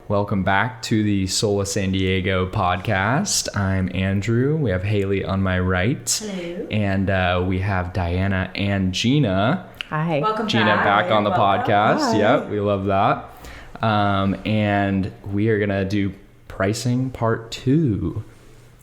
Welcome back to the Sola San Diego podcast. I'm Andrew. We have Haley on my right. Hello. And we have Diana and Gena. Hi. Welcome Gena back on the podcast. Hi. Yep, we love that. And we are going to do pricing part 2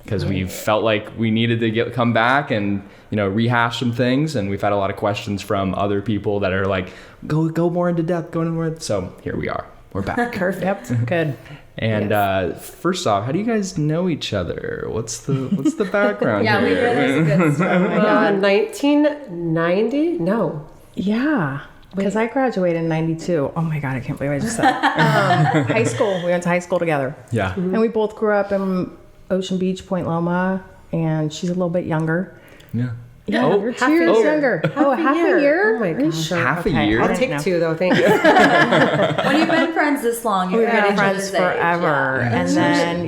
because we felt like we needed to come back and rehash some things, and we've had a lot of questions from other people that are like, go more into depth, so here we are. We're back. Perfect. Yep. Good. And first off, how do you guys know each other? What's the background Yeah, we here? read some good stuff. 1990? No. Yeah. Because I graduated in 92. Oh my God, I can't believe I just said high school. We went to high school together. Yeah. Mm-hmm. And we both grew up in Ocean Beach, Point Loma, and she's a little bit younger. Yeah. Yeah, Oh, you're 2 half a years year. younger. Half a year? Oh my Are you gosh. sure? Half a Okay, year? I I'll didn't take know. 2 though, thank you. When you've been friends this long, you're We've been at each friends other's age. forever.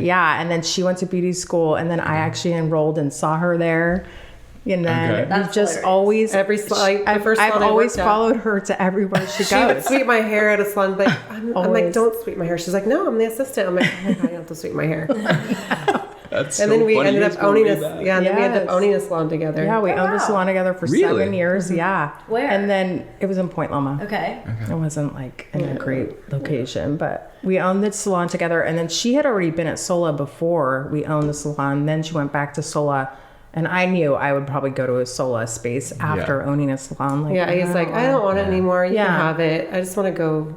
Yeah. And then she went to beauty school, and then I actually enrolled and saw her there. And then Okay. we've That's just hilarious. always, The first I've salon I always worked at. followed her to everywhere she She would goes. sweep my hair at a salon, but I'm like, Always. don't sweep my hair. She's like, no, I'm the assistant. I'm like, oh my God, you have to sweep my hair. That's And so then we funny. ended You guys up go owning way a back. and then we ended up Yes. owning a salon together. Yeah, we Oh, owned a wow. salon together for Really? 7 years. Yeah. Where? And then it was in Point Loma. Okay. It wasn't like in a great location, but we owned the salon together. And then she had already been at Sola before we owned the salon. Then she went back to Sola. And I knew I would probably go to a Sola space after owning a salon. Like, Yeah, he's like, I don't want it anymore. You Yeah. can have it. I just want to go.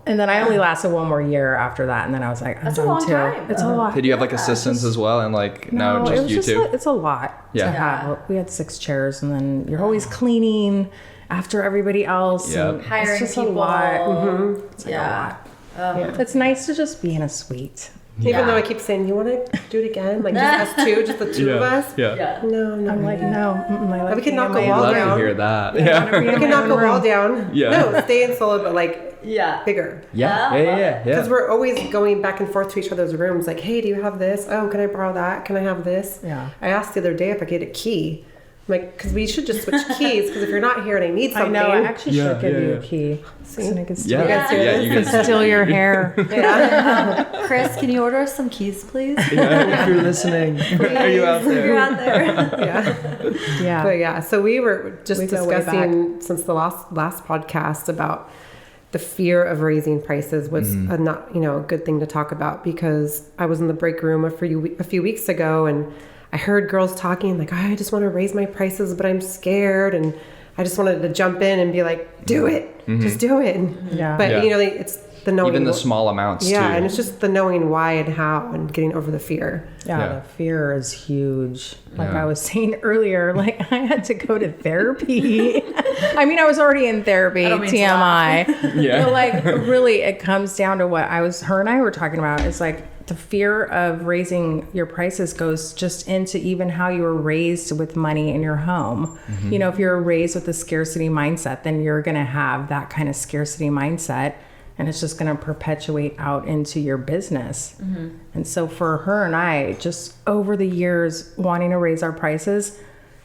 And then I only lasted 1 more year after that. And then I was like, I'm That's a done long too. time. It's a lot. Did you have like assistants as well, and like no, it just was you two? it's a lot Yeah. to have. We had 6 chairs, and then you're always cleaning after everybody else. Yep. And Hiring it's just people. a lot. It's like Yeah. a lot. It's nice to just be in a suite. Even though I keep saying, you want to do it again? Like just us two, just the two of us? Yeah. Yeah. No. I'm like, no. I like We can being knock in the my wall own Love room. to down. hear that. I wanna Yeah. be in We my can knock own a wall room. down. Yeah. No, stay in Sola, but like Yeah. bigger. Yeah. Because we're always going back and forth to each other's rooms. Like, hey, do you have this? Oh, can I borrow that? Can I have this? Yeah. I asked the other day if I could get a key. I'm like, because we should just switch keys. Because if you're not here and I need I something, know. I actually Yeah, should give yeah, you yeah. a key. See? So I can steal, Yeah. Yeah. You guys. steal your hair. Chris, can you order us some keys, please? Yeah, if you're listening, are you out If you're there? out there. yeah. Yeah. But yeah, so we were just We go way discussing since the last podcast about the fear of raising prices was a not a good thing to talk about, because I was in the break room a few weeks ago and I heard girls talking like, I just want to raise my prices, but I'm scared, and I just wanted to jump in and be like, do it, just do it. Yeah. But Yeah. it's the knowing, Even the small amounts yeah, too. and it's just the knowing why and how and getting over the fear. Yeah, Yeah. the fear is huge. Like Yeah. I was saying earlier, like I had to go to therapy. I mean, I was already in therapy, I don't mean to TMI. Yeah. But like really it comes down to what her and I were talking about. It's like the fear of raising your prices goes just into even how you were raised with money in your home. If you're raised with a scarcity mindset, then you're going to have that kind of scarcity mindset. And it's just going to perpetuate out into your business. And so for her and I, just over the years, wanting to raise our prices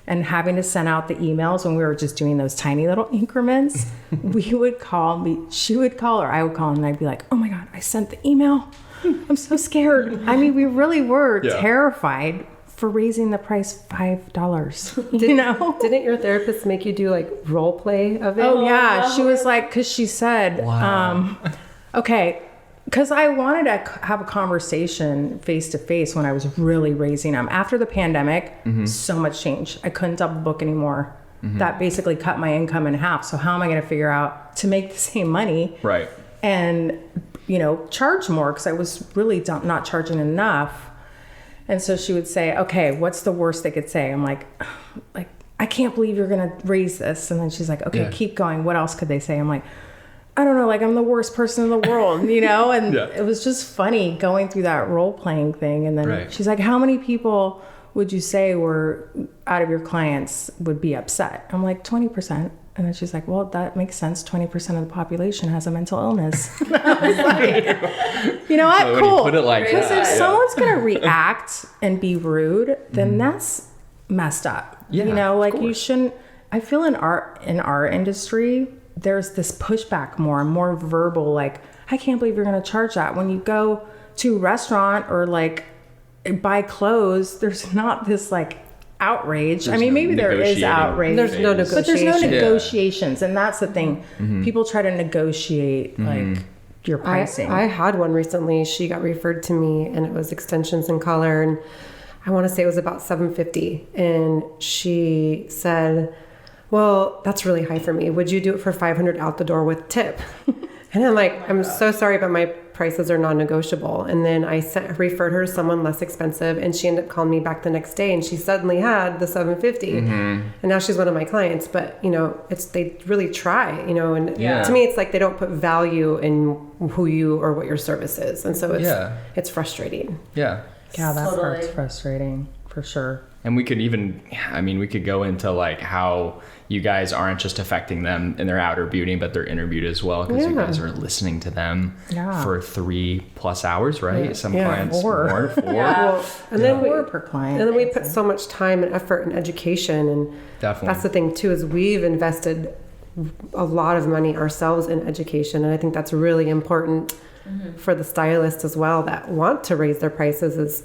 and having to send out the emails when we were just doing those tiny little increments, we would call me, she would call, or I would call, and I'd be like, oh my God, I sent the email. I'm so scared. I mean, we really were terrified for raising the price $5, Didn't your therapist make you do like role play of it? Oh yeah, she was like, because she said, okay, because I wanted to have a conversation face to face when I was really raising them. After the pandemic, so much changed. I couldn't double book anymore. That basically cut my income in half. So how am I going to figure out to make the same money? Right. And, charge more, because I was really not charging enough. And so she would say, okay, what's the worst they could say? I'm like, I can't believe you're going to raise this. And then she's like, okay, keep going. What else could they say? I'm like, I don't know, like I'm the worst person in the world, And it was just funny going through that role playing thing. And then she's like, how many people would you say were out of your clients would be upset? I'm like, 20%. And then she's like, well, that makes sense. 20% of the population has a mental illness. I was like, you know what? So when Cool. you put it like Because that, if someone's going to react and be rude, then that's messed up. Yeah, you shouldn't. I feel in our industry, there's this pushback more verbal, like, I can't believe you're going to charge that. When you go to a restaurant or like buy clothes, there's not this like outrage. There's I mean, no maybe there is negotiating outrage. There's no phase. But there's no negotiation. negotiations. And that's the thing. People try to negotiate like your pricing. I had one recently. She got referred to me, and it was extensions and color, and I want to say it was about $750. And she said, "Well, that's really high for me. Would you do it for $500 out the door with tip?" And I'm like, "I'm so sorry, but my prices are non-negotiable." And then I referred her to someone less expensive, and she ended up calling me back the next day, and she suddenly had the $750, and now she's one of my clients. But they really try, and to me, it's like they don't put value in who you or what your service is, and so it's frustrating. Yeah. Yeah, that Totally. part's frustrating for sure. And we could go into like how you guys aren't just affecting them in their outer beauty, but their inner beauty as well, because you guys are listening to them for 3+ hours, right? Some clients more. 4. Well, and then Or per client. And then we put so much time and effort in education, and Definitely. that's the thing too, is we've invested a lot of money ourselves in education, and I think that's really important for the stylists as well that want to raise their prices, is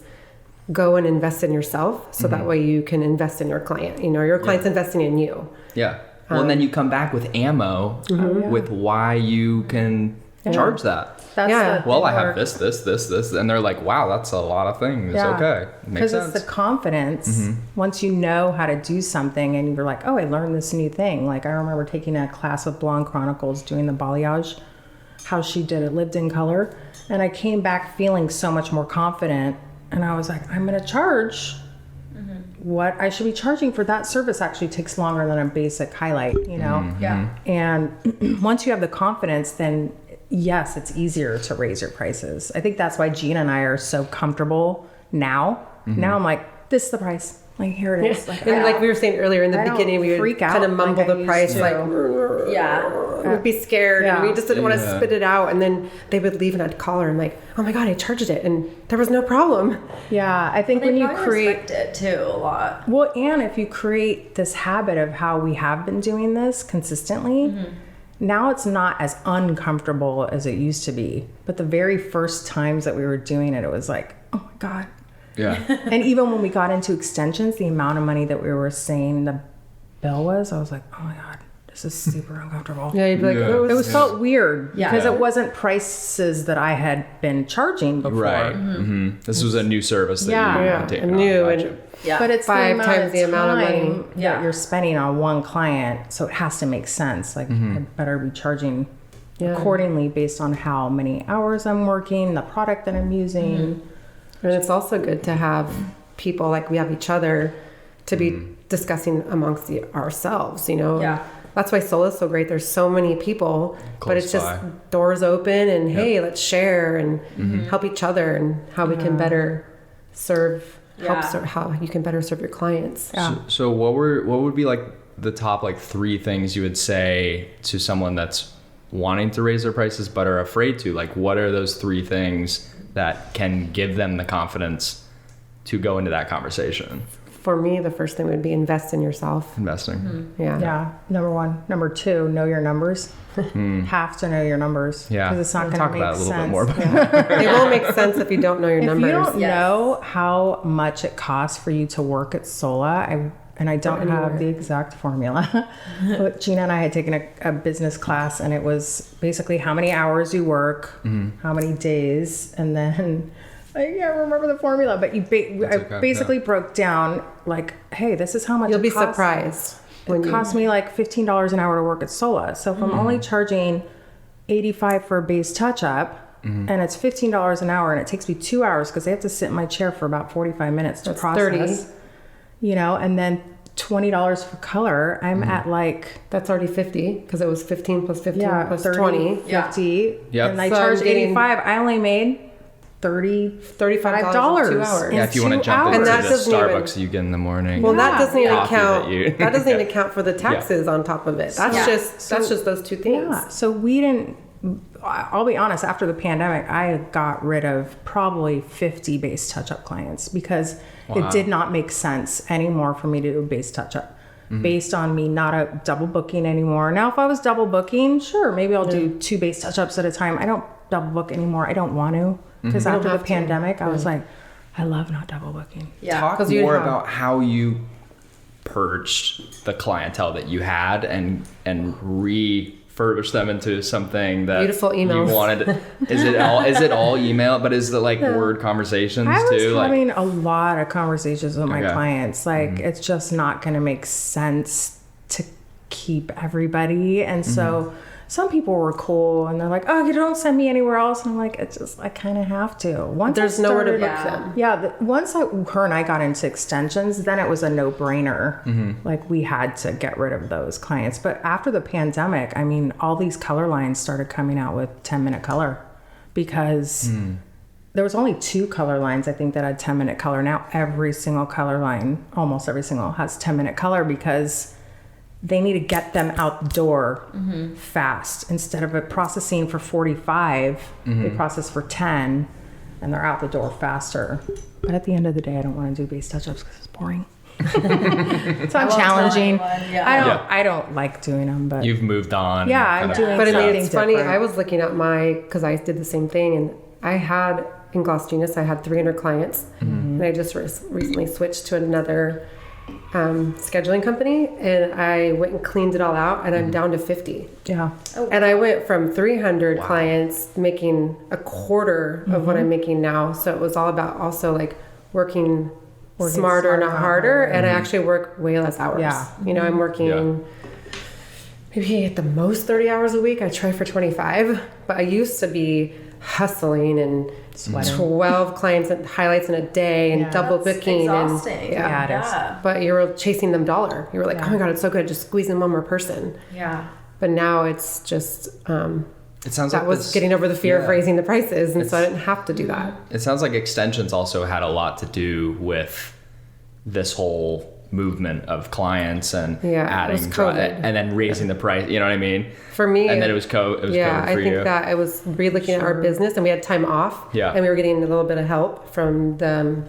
go and invest in yourself, so that way you can invest in your client. Your client's investing in you. Yeah. Well, and then you come back with ammo with why you can charge that. That's Yeah. the Well, thing I have where- this, and they're like, "Wow, that's a lot of things." Yeah. Okay, makes Because sense. it's the confidence. Once you know how to do something and you're like, oh, I learned this new thing. Like I remember taking a class with Blonde Chronicles doing the balayage, how she did it, lived in color. And I came back feeling so much more confident. And I was like, I'm going to charge what I should be charging for that service. Actually takes longer than a basic highlight, Yeah. And once you have the confidence, then yes, it's easier to raise your prices. I think that's why Gena and I are so comfortable now. Now I'm like, this is the price. Like, here it is. Like, And like we were saying earlier in the I don't beginning, we would freak out kind of mumble like I the used price, to. like Yeah. we'd be scared, and Yeah. we just didn't want to Yeah. spit it out. And then they would leave, and I'd call her and like, "Oh my God, I charged it, and there was no problem." yeah, I think when They you probably create, respect it too a lot. well, and if you create this habit of how we have been doing this consistently, now it's not as uncomfortable as it used to be. But the very first times that we were doing it, it was like, oh my God. Yeah. And even when we got into extensions, the amount of money that we were saying the bill was, I was like, oh my God, this is super uncomfortable. Yeah, you'd be like, Yeah. "Oh, It was felt weird Yeah. because Yeah. it wasn't prices that I had been charging before. Right. This was a new service that Yeah. you yeah, were taking and on. new, Gotcha. and Yeah. But it's 5 the times the amount of money. time that you're spending on one client, so it has to make sense. Like I better be charging accordingly based on how many hours I'm working, the product that I'm using. And it's also good to have people like we have each other to be discussing amongst ourselves, Yeah. That's why Sola is so great. There's so many people, but Close it's just by. doors open and hey, let's share and help each other, and how we can better serve, Yeah. how you can better serve your clients. Yeah. So what would be like the top like 3 things you would say to someone that's wanting to raise their prices but are afraid to? Like, what are those 3 things that can give them the confidence to go into that conversation? For me, the first thing would be invest in yourself. Investing. Yeah. Yeah, number 1. Number 2, know your numbers. Have to know your numbers. Yeah. Because it's not We'll going to talk make about it a little sense. bit more. It won't make sense if you don't know your If numbers. you don't Yes. know how much it costs for you to work at Sola, I don't have the exact formula, but Gena and I had taken a business class, and it was basically how many hours you work, how many days, and then I can't remember the formula, but I okay, basically broke down like, hey, this is how much You'll it be costs. surprised. It cost me like $15 an hour to work at Sola. So if I'm only charging $85 for a base touch-up, and it's $15 an hour, and it takes me 2 hours because I have to sit in my chair for about 45 minutes to That's process. 30. And then $20 for color, I'm at like That's already 50 because it was 15 plus 15 plus 30, 20. 50, Yep. and I So I'm charged getting- 85. I only made $35 in 2 hours. in Yeah, if you want to 2 jump hours. into And the that doesn't Starbucks you get in the morning. Well, that doesn't even Coffee count. that you- That doesn't even count for the taxes on top of it. That's Yeah. that's just those 2 things. Yeah. So we didn't. I'll be honest. After the pandemic, I got rid of probably 50 base touch-up clients because it did not make sense anymore for me to do a base touch-up based on me not a double booking anymore. Now, if I was double booking, sure, maybe I'll do 2 base touch-ups at a time. I don't double book anymore. I don't want to, because after the pandemic, I was like, I love not double booking. Yeah. Talk more about how you purged the clientele that you had and refurbished them into something that Beautiful emails. you wanted. Is it all email? But is it like word conversations I was too? having a lot of conversations with my Okay. clients. Like, it's just not going to make sense to keep everybody. And so some people were cool and they're like, oh, you don't send me anywhere else. And I'm like, I kind of have to. Once There's nowhere to book them. Yeah, once her and I got into extensions, then it was a no-brainer. Like, we had to get rid of those clients. But after the pandemic, I mean, all these color lines started coming out with 10-minute color because there was only 2 color lines, I think, that had 10-minute color. Now every single color line, almost every single, has 10-minute color because they need to get them out the door fast. Instead of it processing for 45, they process for 10, and they're out the door faster. But at the end of the day, I don't want to do base touch-ups because it's boring. So I'm challenging. I don't like doing them, but You've moved on. Yeah, I'm doing But I mean, something it's funny. different. I was looking at because I did the same thing, and I had in Gloss Genius, I had 300 clients, and I just recently switched to another scheduling company, and I went and cleaned it all out, and I'm down to 50. Yeah. And I went from 300 clients making a quarter of what I'm making now. So it was all about also like working smarter, not harder. And I actually work way less hours. Yeah. You know, I'm working maybe at the most 30 hours a week. I try for 25, but I used to be hustling and Sweating. 12 clients and highlights in a day and double That's booking. exhausting. And Yeah, it is. Yeah. but you were chasing them dollar. You were like, oh my God, it's so good. Just squeezing one more person. Yeah. But now it's just, It sounds that like was this- getting over the fear of yeah. raising the prices. And so I didn't have to do that. It sounds like extensions also had a lot to do with this whole movement of clients and Yeah, it was adding COVID. and then raising the price. You know what I mean? For me, And then it was COVID for I think you. that I was re-looking at our business, and we had time off. Yeah. And we were getting a little bit of help from the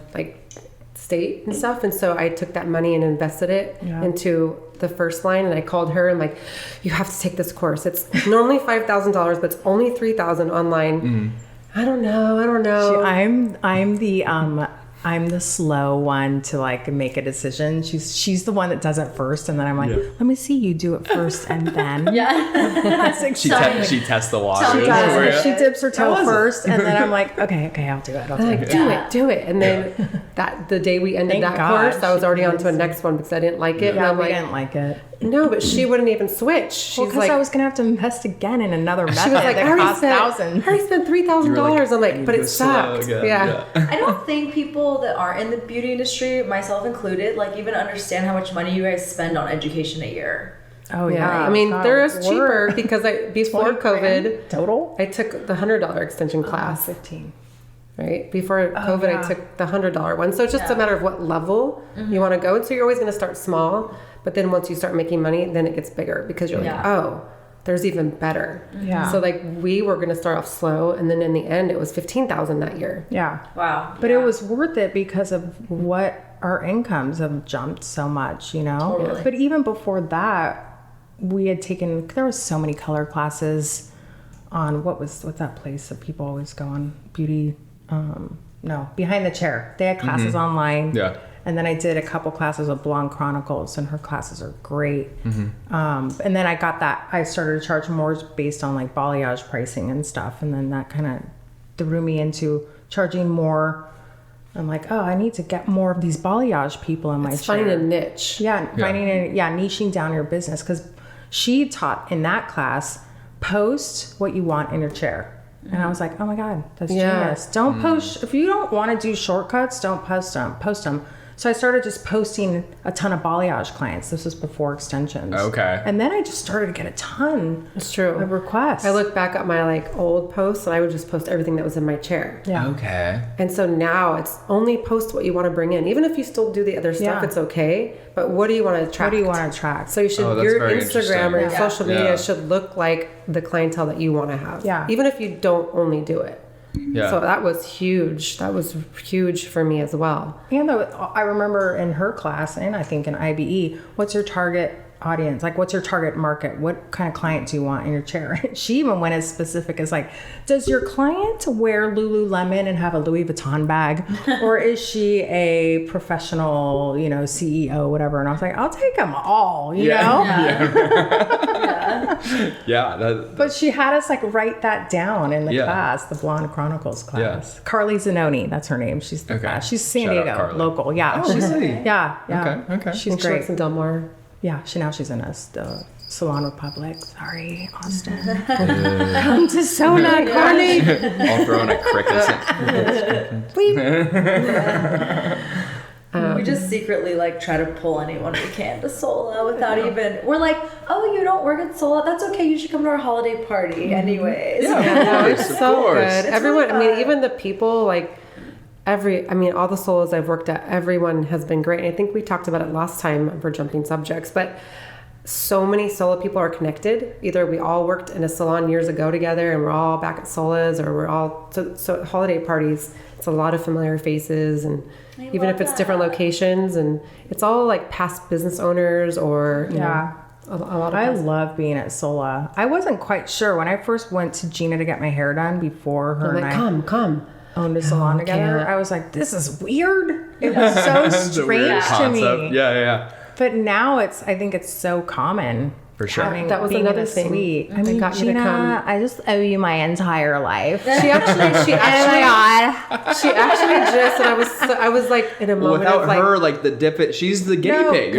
state and stuff. And so I took that money and invested it into the first line. And I called her and like, you have to take this course. It's normally $5,000, but it's only $3,000 online. I don't know. I'm the slow one to like make a decision. She's the one that does it first, and then I'm like, let me see you do it first, and then that's exciting. She tests the waters. She for does. you. She dips her toe first, and then I'm like, okay, I'll do it. I'll take it. Do it. And then the day we ended Thank that God. course, I was already on to a next one because I didn't like it. And Yeah, I'm we like, didn't like it. no, but she wouldn't even switch. She's Well, because like, I was gonna have to invest again in another method she was like, I that cost already thousands. spent $3,000. I'm like, but it sucked. Again. Yeah. I don't think people that aren't in the beauty industry, myself included, like even understand how much money you guys spend on education a year. Oh Yeah. yeah. I mean, God, there is we're cheaper because before 20 grand COVID, total I took the $100 extension class. 15. Right before COVID, yeah. I took the $100 one. So it's just a matter of what level you want to go. And so you're always going to start small, but then once you start making money, then it gets bigger because you're like, oh, there's even better. Yeah. So like we were going to start off slow, and then in the end, it was $15,000 that year. Yeah. Wow. But it was worth it because of what our incomes have jumped so much, you know? Totally. But even before that, we had taken, there was so many color classes on what's that place that people always go on? Beauty, Behind the Chair. They had classes online. Yeah. And then I did a couple classes of Blonde Chronicles, and her classes are great. And then I started to charge more based on like balayage pricing and stuff. And then that kind of threw me into charging more. I'm like, oh, I need to get more of these balayage people in my chair. Finding a niche. Niching down your business. Because she taught in that class, post what you want in your chair. And I was like, oh my God, that's genius. Don't post, if you don't want to do shortcuts, don't post them. So I started just posting a ton of balayage clients. This was before extensions. Okay. And then I just started to get a ton It's true. of requests. I look back at my like old posts, and I would just post everything that was in my chair. Yeah. Okay. And so now it's only post what you want to bring in. Even if you still do the other stuff, Yeah. it's okay. But what do you want to attract? What do you want to attract? So you should, Oh, that's your very Instagram or your interesting. social media Yeah. should look like the clientele that you want to have. Yeah. Even if you don't only do it. Yeah. So that was huge. That was huge for me as well. And I remember in her class, and I think in IBE, what's your target audience? Like, what's your target market? What kind of client do you want in your chair? She even went as specific as like, does your client wear Lululemon and have a Louis Vuitton bag? Or is she a professional, you know, CEO, whatever? And I was like, I'll take them all, you know? But she had us like write that down in the class, the Blonde Chronicles class. Carly Zanoni, that's her name. She's the best. She's San Diego local. Yeah. Oh, she's, really? Yeah. Okay. She's She great. works in Del Mar. Yeah, she's in the Salon Republic. Sorry, Austin. Come to Sola, Carly. All throwing a cricket. We just secretly like try to pull anyone we can to Sola without even. We're like, oh, you don't work at Sola? That's okay. You should come to our holiday party, anyways. It's so good. It's Everyone, really fun. even the people like. All the Solas I've worked at, everyone has been great. And I think we talked about it last time for jumping subjects, but so many Sola people are connected. Either we all worked in a salon years ago together and we're all back at Sola's, or we're all, so at holiday parties, it's a lot of familiar faces, and even if it's different locations, and it's all like past business owners or, you know, a lot of I love being at Sola. I wasn't quite sure when I first went to Gena to get my hair done before her like, and I come. owned a salon together. I was like, this is weird. It was so strange to me. Yeah. But now I think it's so common. For sure. That was being another in a thing. suite. I mean, got you to Gena, come. I just owe you my entire life. She actually, Oh my God. she actually just, and I was like in a moment Without of like, her, like the dip it, she's the guinea pig.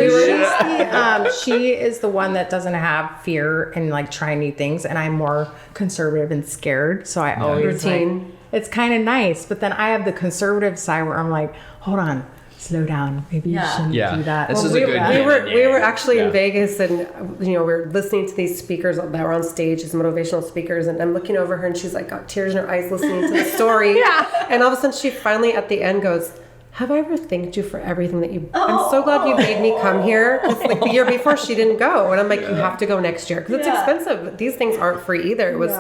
She is the one that doesn't have fear and like trying new things, and I'm more conservative and scared. So I always routine. like, it's kind of nice, but then I have the conservative side where I'm like, hold on, slow down. Maybe you shouldn't do that. This is we, a good we were actually in Vegas, and you know, we were listening to these speakers that were on stage, these motivational speakers, and I'm looking over her, and she's like got tears in her eyes listening to the story. And all of a sudden she finally at the end goes, have I ever thanked you for everything that you... I'm so glad you made me come here. 'Cause like the year before, she didn't go. And I'm like, you have to go next year. Because it's expensive. These things aren't free either. It was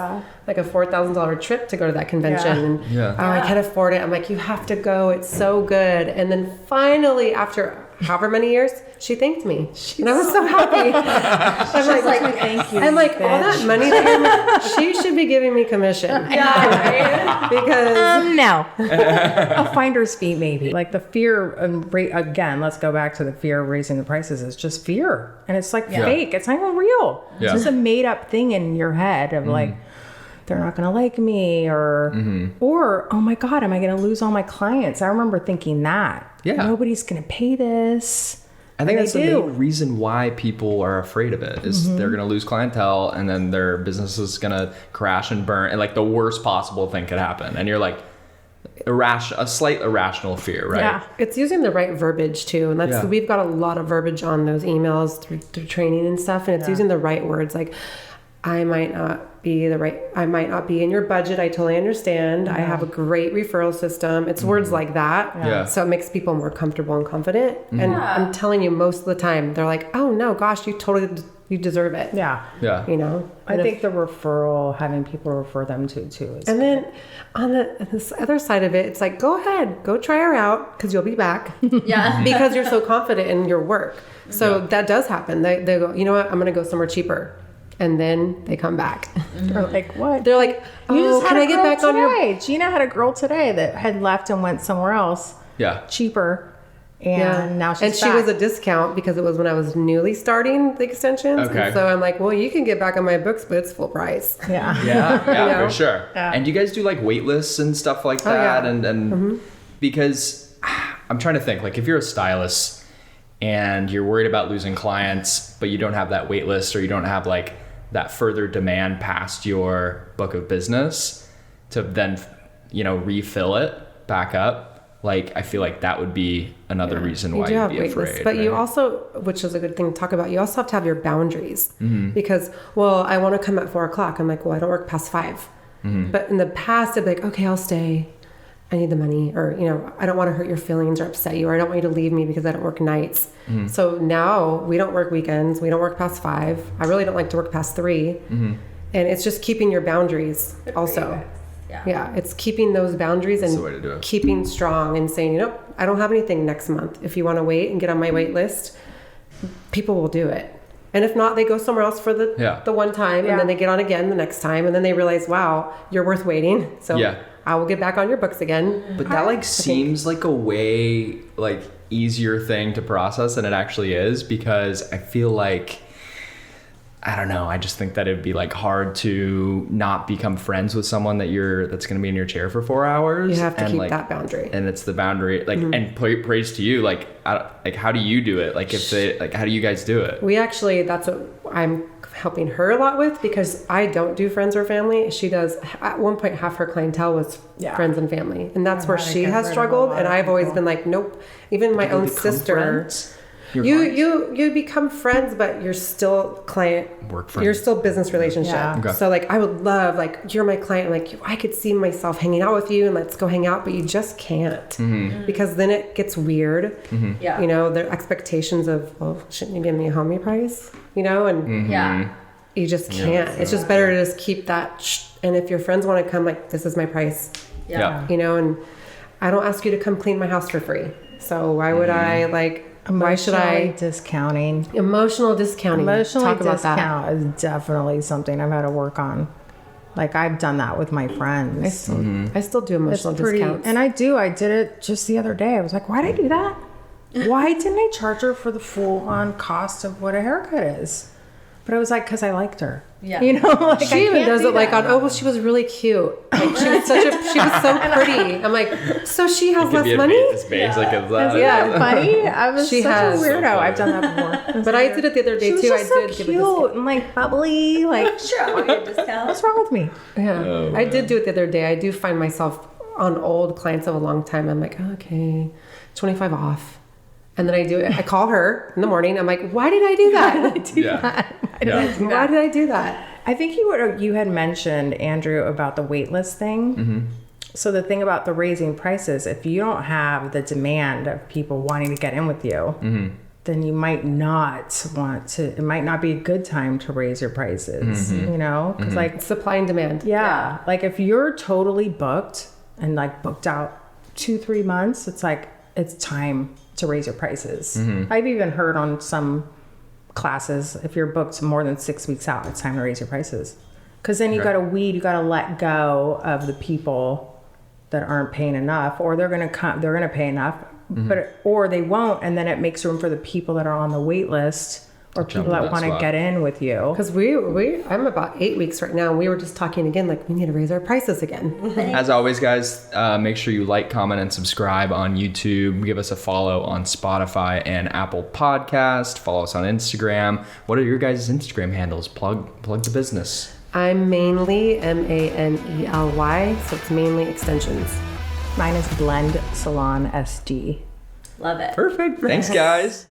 like a $4,000 trip to go to that convention. And, I can't afford it. I'm like, you have to go. It's so good. And then finally, after however many years, she thanked me. And I was so happy. I'm like, thank you. I'm like, all that money that she should be giving me commission. Because... no. A finder's fee, maybe. Like the fear of again, let's go back to the fear of raising the prices. It's just fear. And it's like fake. It's not even real. It's just a made up thing in your head of like, they're not going to like me, or oh my God, am I going to lose all my clients? I remember thinking that. Nobody's going to pay this. I think that's the main reason why people are afraid of it is they're going to lose clientele, and then their business is going to crash and burn, and like the worst possible thing could happen. And you're like, a slight irrational fear, right? Yeah. It's using the right verbiage too, and that's we've got a lot of verbiage on those emails through training and stuff, and it's using the right words. Like, I might not be in your budget. I totally understand. I have a great referral system. It's words like that. So it makes people more comfortable and confident. And I'm telling you, most of the time they're like, oh no, gosh, you deserve it. Yeah. You know, I think the referral, having people refer them to too. Is and then on this other side of it, it's like, go ahead, go try her out because you'll be back. Because you're so confident in your work. So that does happen. They go, you know what, I'm going to go somewhere cheaper. And then they come back. They're like, what? They're like, oh, can I get back on your... Gena had a girl today that had left and went somewhere else. Cheaper. And now she's she was a discount because it was when I was newly starting the extensions. Okay. And so I'm like, well, you can get back on my books, but it's full price. For sure. And do you guys do like wait lists and stuff like that? And because I'm trying to think, like if you're a stylist and you're worried about losing clients, but you don't have that wait list, or you don't have like that further demand past your book of business to then, you know, refill it back up. Like, I feel like that would be another reason why you'd be afraid. But you also, which is a good thing to talk about, you also have to have your boundaries. Because, well, I want to come at 4:00. I'm like, well, I don't work past 5. But in the past, I'd be like, okay, I'll stay. I need the money, or, you know, I don't want to hurt your feelings or upset you, or I don't want you to leave me because I don't work nights. So now we don't work weekends. We don't work past 5. I really don't like to work past 3. And it's just keeping your boundaries also. Yeah. It's keeping those boundaries and keeping strong and saying, you know, I don't have anything next month. If you want to wait and get on my wait list, people will do it. And if not, they go somewhere else for the one time, and then they get on again the next time, and then they realize, wow, you're worth waiting. So I will get back on your books again. But that like seems like a way like easier thing to process than it actually is, because I feel like, I don't know, I just think that it'd be like hard to not become friends with someone that's going to be in your chair for 4 hours. You have to keep that boundary. And it's the boundary, like, and praise to you, like how do you do it? Like how do you guys do it? We actually, that's what I'm helping her a lot with, because I don't do friends or family. She does. At one point, half her clientele was friends and family, and that's where she has struggled. And I've always been like, nope. Even my own sister. Friends? You become friends, but you're still work friends. You're still business relationship. Yeah. Okay. So like I would love, like, you're my client, like I could see myself hanging out with you and let's go hang out, but you just can't, because then it gets weird. Yeah. You know, their expectations of, well, shouldn't you give me a homie price? You know, and you just can't. It's just better to just keep that. And if your friends want to come, like, this is my price. Yeah. You know, and I don't ask you to come clean my house for free. So why would I like? Why should I? Discounting. Emotional discounting. Talk about that. Is definitely something I've had to work on. Like, I've done that with my friends. I still do emotional discounts. And I did it just the other day. I was like, why did I do that? Why didn't I charge her for the full-on cost of what a haircut is? But it was like, because I liked her. Yeah. You know, like, she even does it like on, oh, well, she was really cute. Like, she was so pretty. I'm like, so she has less money? As basic as that. Isn't that funny? I was She such has. a weirdo. So I've done that before. But I did it the other day She was too. just I did so give a discount. cute and like bubbly. Like, Sure, I'll get a discount. what's wrong with me? Yeah. Oh, I did do it the other day. I do find myself on old clients of a long time. I'm like, okay, 25 off. And then I do it. I call her in the morning. I'm like, why did I do that? Why did I do that? I think you had mentioned, Andrew, about the wait list thing. So the thing about the raising prices, if you don't have the demand of people wanting to get in with you, then you might not want to. It might not be a good time to raise your prices. You know, because like Supply and demand. yeah, like if you're totally booked and like booked out 2-3 months, it's like it's time to raise your prices. I've even heard on some classes, if you're booked more than 6 weeks out, it's time to raise your prices. Because then you got to let go of the people that aren't paying enough, or they're going to pay enough, or they won't. And then it makes room for the people that are on the wait list, or people that want to get in with you. Because I'm about 8 weeks right now. And we were just talking again, like, we need to raise our prices again. As always, guys, make sure you like, comment, and subscribe on YouTube. Give us a follow on Spotify and Apple Podcast. Follow us on Instagram. What are your guys' Instagram handles? Plug the business. I'm mainly Manely, so it's mainly extensions. Mine is Blend Salon SD. Love it. Perfect. Thanks, guys.